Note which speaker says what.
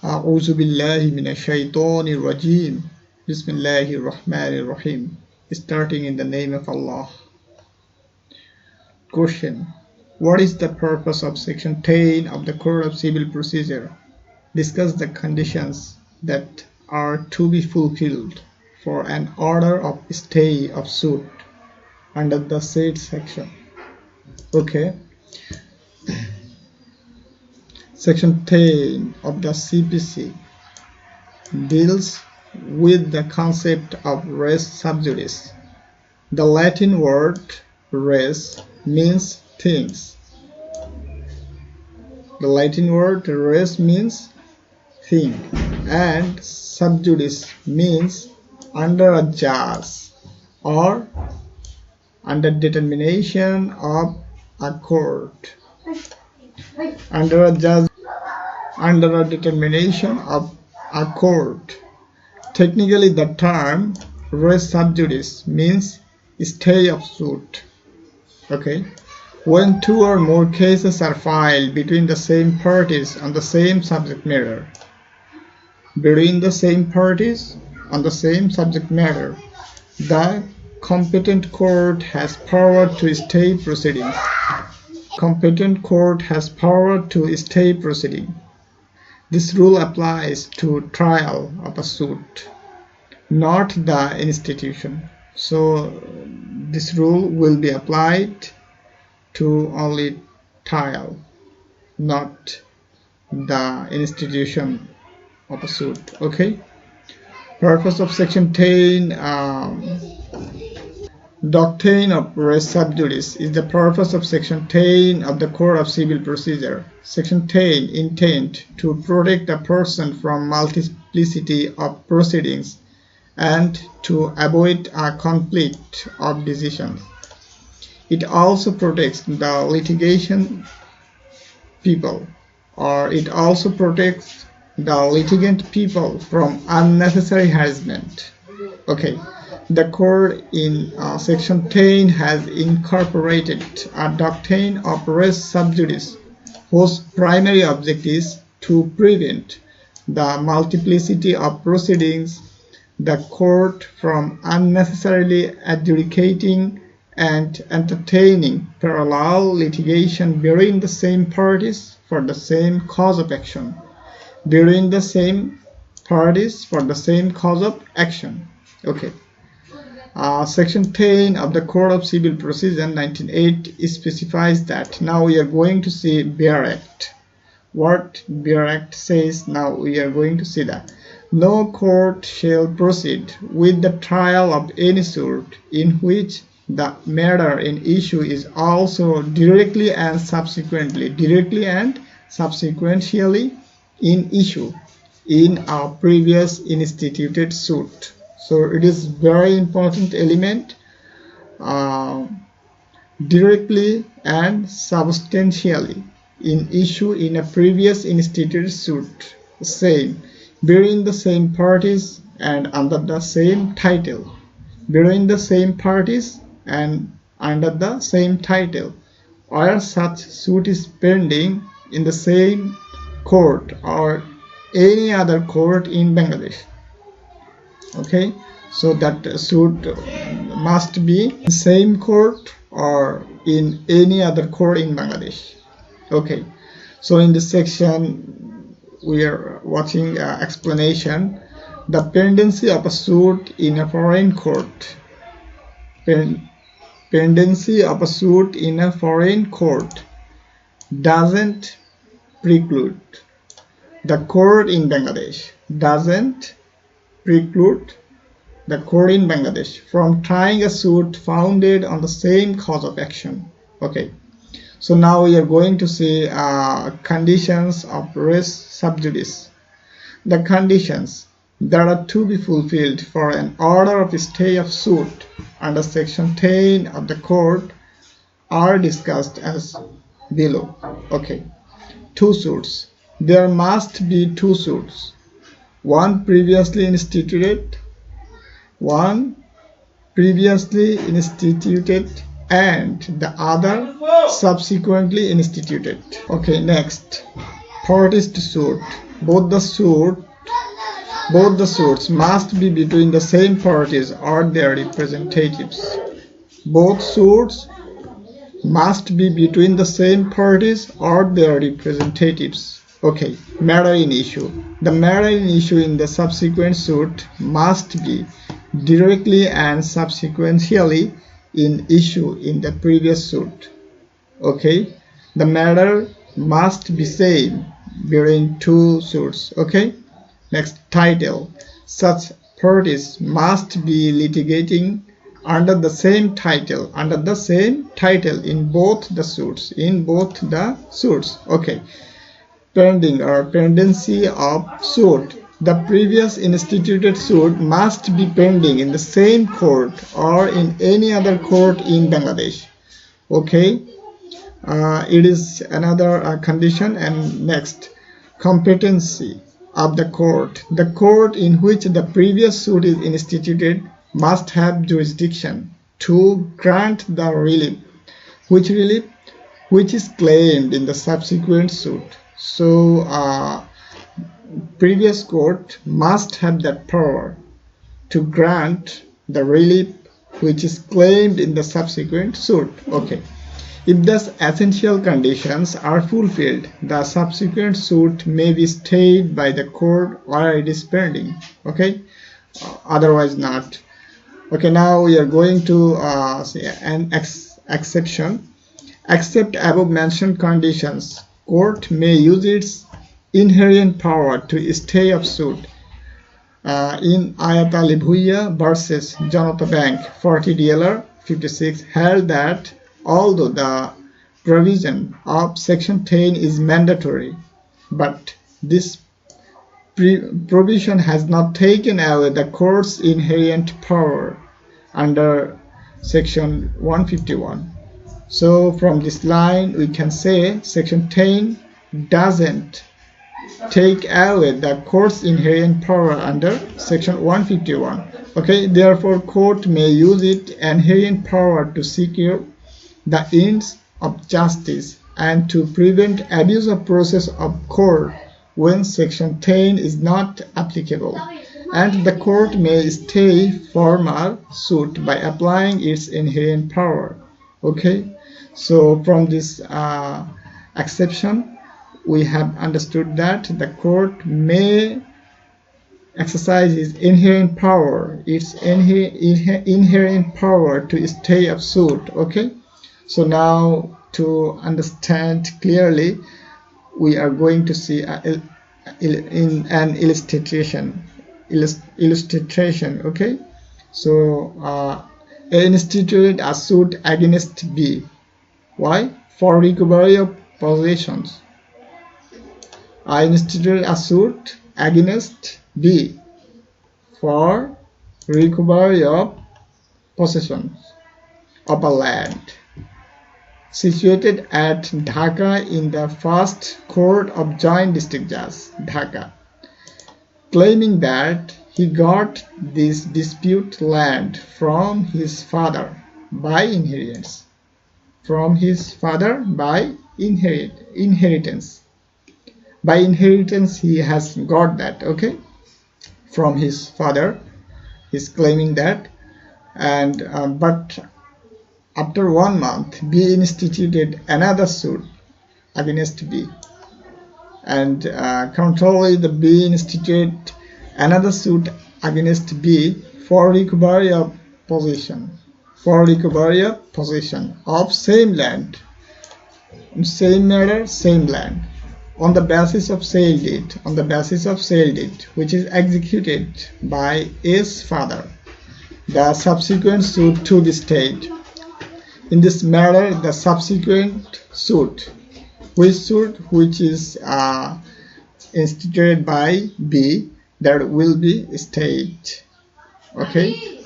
Speaker 1: أعوذ بالله من الشيطان الرجيم. Bismillahir Rahmanir Rahim. Starting in the name of Allah. Question: what is the purpose of Section 10 of the Code of Civil Procedure? Discuss the conditions that are to be fulfilled for an order of stay of suit under the said section. Okay. Section 10 of the CPC deals with the concept of res subjudice. The Latin word res means things. The Latin word res means thing, and subjudice means under a judge or under determination of a court. Under a determination of a court. Technically, the term res subjudice means stay of suit. Okay, when two or more cases are filed between the same parties on the same subject matter. The competent court has power to stay proceedings. This rule applies to trial of a suit, not the institution. So this rule will be applied to only trial, not the institution of a suit. Okay. Purpose of Section 10. Doctrine of res subjudice is the purpose of Section 10 of the Code of Civil Procedure. Section 10 intend to protect a person from multiplicity of proceedings and to avoid a conflict of decisions. It also protects the litigant people from unnecessary harassment. Okay. The Court in Section 10 has incorporated a doctrine of res subjudice, whose primary object is to prevent the multiplicity of proceedings, the Court from unnecessarily adjudicating and entertaining parallel litigation between the same parties for the same cause of action. Okay. Section 10 of the Code of Civil Procedure 1908 specifies that. Now we are going to see Bare Act. What Bare Act says, now we are going to see that. No court shall proceed with the trial of any suit in which the matter in issue is also directly and subsequently in issue in a previous instituted suit. So it is very important element, directly and substantially in issue in a previous instituted suit, same, between the same parties and under the same title, or such suit is pending in the same court or any other court in Bangladesh. Okay, so that suit must be in the same court or in any other court in Bangladesh. Okay, so in this section we are watching explanation. The pendency of a suit in a foreign court. Pendency of a suit in a foreign court doesn't preclude the court in Bangladesh. From trying a suit founded on the same cause of action. Okay, so now we are going to see conditions of res subjudice. The conditions that are to be fulfilled for an order of stay of suit under Section 10 of the Code are discussed as below. Okay, two suits. There must be two suits. One previously instituted and the other subsequently instituted. Okay, next, parties to suit. both the suits must be between the same parties or their representatives. Both suits must be between the same parties or their representatives. Okay, matter in issue. The matter in issue in the subsequent suit must be directly and subsequentially in issue in the previous suit. Okay, the matter must be same between two suits. Okay, next, title. Such parties must be litigating under the same title in both the suits. Okay, pending or pendency of suit. The previous instituted suit must be pending in the same court or in any other court in Bangladesh. Okay, it is another condition. And next, competency of the court. The court in which the previous suit is instituted must have jurisdiction to grant the relief which is claimed in the subsequent suit. So previous court must have that power to grant the relief which is claimed in the subsequent suit. Okay, if these essential conditions are fulfilled, the subsequent suit may be stayed by the court or it is pending. Okay, otherwise not. Okay, now we are going to see an exception. Except above mentioned conditions, court may use its inherent power to stay of suit. In Ayat Ali Bhuiya versus Janata Bank 40 DLR 56 held that although the provision of section 10 is mandatory, but this provision has not taken away the court's inherent power under section 151. So from this line we can say section 10 doesn't take away the court's inherent power under section 151. Okay, therefore court may use its inherent power to secure the ends of justice and to prevent abuse of process of court when section 10 is not applicable, and the court may stay formal suit by applying its inherent power. Okay, so from this exception we have understood that the court may exercise its inherent power to stay of suit. Okay, so now to understand clearly we are going to see in an illustration. Okay, so A instituted a suit against B. Why? For recovery of possessions. I instituted a suit against B for recovery of possessions of a land situated at Dhaka in the first court of Joint District Judge, Dhaka, claiming that he got this dispute land from his father by inheritance. By inheritance he has got that. Okay, from his father he's claiming that, and but after 1 month B instituted another suit against B, and contrarily the B instituted another suit against B for recovery of possession of same land, same matter, same land, on the basis of sale deed, which is executed by A's father. The subsequent suit to be stayed. In this matter, the subsequent suit, which is instituted by B, that will be stayed. Okay.